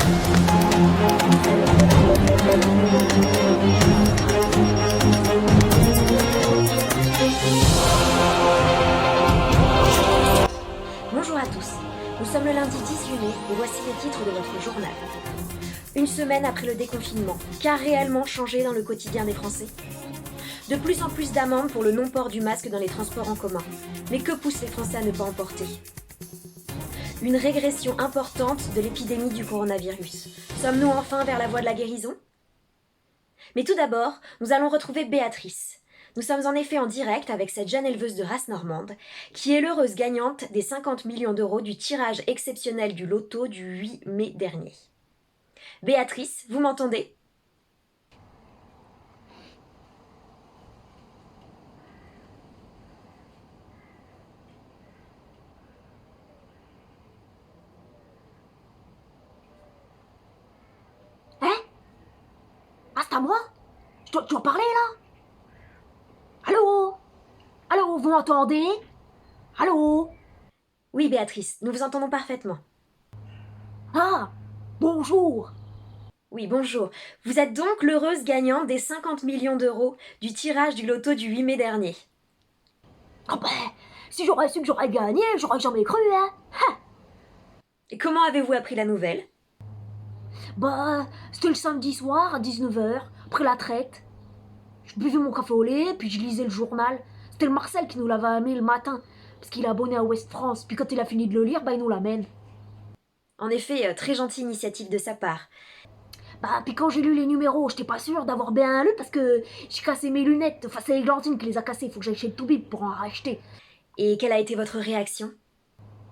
Bonjour à tous, nous sommes le lundi 18 mai et voici les titres de votre journal. Une semaine après le déconfinement, qu'a réellement changé dans le quotidien des Français? De plus en plus d'amendes pour le non-port du masque dans les transports en commun. Mais que poussent les Français à ne pas en porter? Une régression importante de l'épidémie du coronavirus. Sommes-nous enfin vers la voie de la guérison? Mais tout d'abord, nous allons retrouver Béatrice. Nous sommes en effet en direct avec cette jeune éleveuse de race normande, qui est l'heureuse gagnante des 50 millions d'euros du tirage exceptionnel du loto du 8 mai dernier. Béatrice, vous m'entendez? Hein? Ah, c'est à moi? Tu dois parler là? Allô? Allô, vous m'entendez? Allô? Oui, Béatrice, nous vous entendons parfaitement. Ah, bonjour. Oui, bonjour. Vous êtes donc l'heureuse gagnante des 50 millions d'euros du tirage du loto du 8 mai dernier. Ah ben, si j'aurais su que j'aurais gagné, j'aurais jamais cru, hein? Et comment avez-vous appris la nouvelle? Bah, c'était le samedi soir à 19 h, après la traite. Je buvais mon café au lait, puis je lisais le journal. C'était le Marcel qui nous l'avait amené le matin, parce qu'il est abonné à Ouest France. Puis quand il a fini de le lire, bah il nous l'amène. En effet, très gentille initiative de sa part. Bah, puis quand j'ai lu les numéros, j'étais pas sûre d'avoir bien lu parce que j'ai cassé mes lunettes. Enfin, c'est Églantine qui les a cassées. Faut que j'aille chez le Toubib pour en racheter. Et quelle a été votre réaction?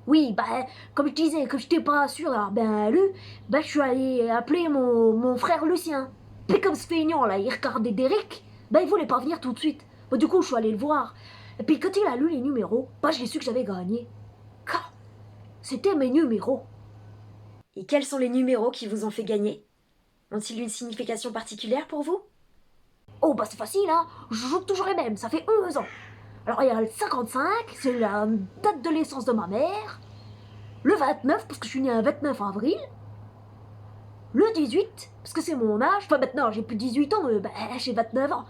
Oui, bah, comme je disais, que j'étais pas sûre d'avoir bien lu, bah, je suis allée appeler mon frère Lucien. Puis comme ce feignant là, il regardait Derek, bah, il voulait pas venir tout de suite. Bah, du coup, je suis allée le voir. Et puis quand il a lu les numéros, bah, j'ai su que j'avais gagné. Car c'était mes numéros. Et quels sont les numéros qui vous ont fait gagner? Ont-ils une signification particulière pour vous? Oh, bah, c'est facile, hein. Je joue toujours les mêmes, ça fait 11 ans. Alors, il y a le 55, c'est la date de naissance de ma mère. Le 29, parce que je suis née un 29 avril. Le 18, parce que c'est mon âge. Enfin, maintenant, j'ai plus de 18 ans, bah, j'ai 29 ans.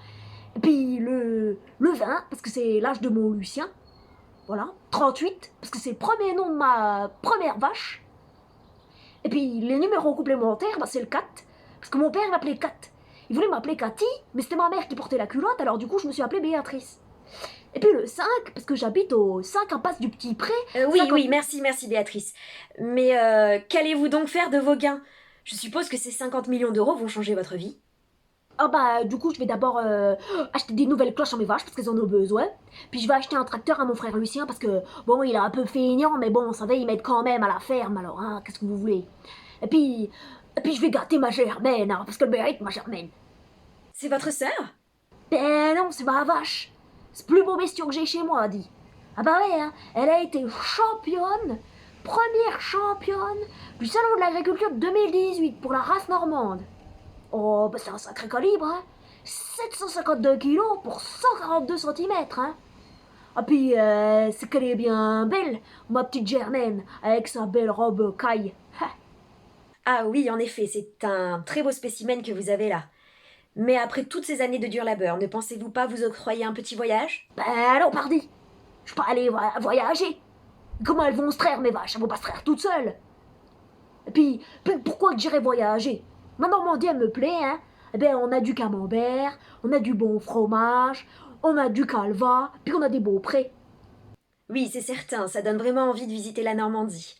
Et puis le 20, parce que c'est l'âge de mon Lucien. Voilà. 38, parce que c'est le premier nom de ma première vache. Et puis les numéros complémentaires, bah, c'est le 4, parce que mon père m'appelait Kat. Il voulait m'appeler Cathy, mais c'était ma mère qui portait la culotte, alors du coup, je me suis appelée Béatrice. Et puis le 5, parce que j'habite au 5 impasse du Petit Pré. Oui, 50... oui, merci, merci Béatrice. Mais qu'allez-vous donc faire de vos gains? Je suppose que ces 50 millions d'euros vont changer votre vie. Ah bah du coup je vais d'abord acheter des nouvelles cloches à mes vaches parce qu'elles en ont besoin. Puis je vais acheter un tracteur à mon frère Lucien parce que bon il est un peu feignant mais bon vous savez il m'aide quand même à la ferme alors hein, qu'est-ce que vous voulez. Et puis, je vais gâter ma Germaine hein, parce qu'elle mérite ma Germaine. C'est votre sœur? Ben non c'est ma vache. C'est le plus beau bestiau que j'ai chez moi dit. Ah bah ouais hein, elle a été championne, première championne du salon de l'agriculture 2018 pour la race normande. Oh, bah c'est un sacré calibre, hein. 752 kilos pour 142 centimètres, hein. Ah puis, c'est qu'elle est bien belle, ma petite Germaine, avec sa belle robe caille. Ha. Ah oui, en effet, c'est un très beau spécimen que vous avez là. Mais après toutes ces années de dur labeur, ne pensez-vous pas vous octroyer un petit voyage? Ben non, pardi. Je peux pas aller voyager. Comment elles vont se traire, mes vaches? Elles vont pas se traire toutes seules. Et puis pourquoi que j'irais voyager? Ma Normandie, elle me plaît, hein. Eh ben, on a du camembert, on a du bon fromage, on a du calva, puis on a des beaux prés. Oui, c'est certain, ça donne vraiment envie de visiter la Normandie.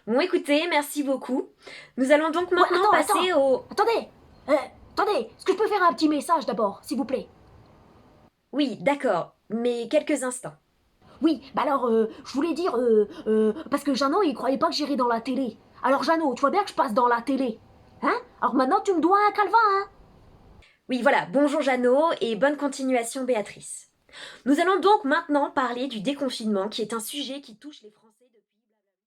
Bon, écoutez, merci beaucoup. Nous allons donc Ouais, maintenant passer au... Attendez, attendez, est-ce que je peux faire un petit message d'abord, s'il vous plaît? Oui, d'accord, mais quelques instants. Oui, bah alors, je voulais dire, parce que Jeannot, il croyait pas que j'irais dans la télé. Alors Jeannot, tu vois bien que je passe dans la télé. Hein? Alors maintenant, tu me dois un calva, hein? Oui, voilà, bonjour Jeannot et bonne continuation Béatrice. Nous allons donc maintenant parler du déconfinement qui est un sujet qui touche les Français.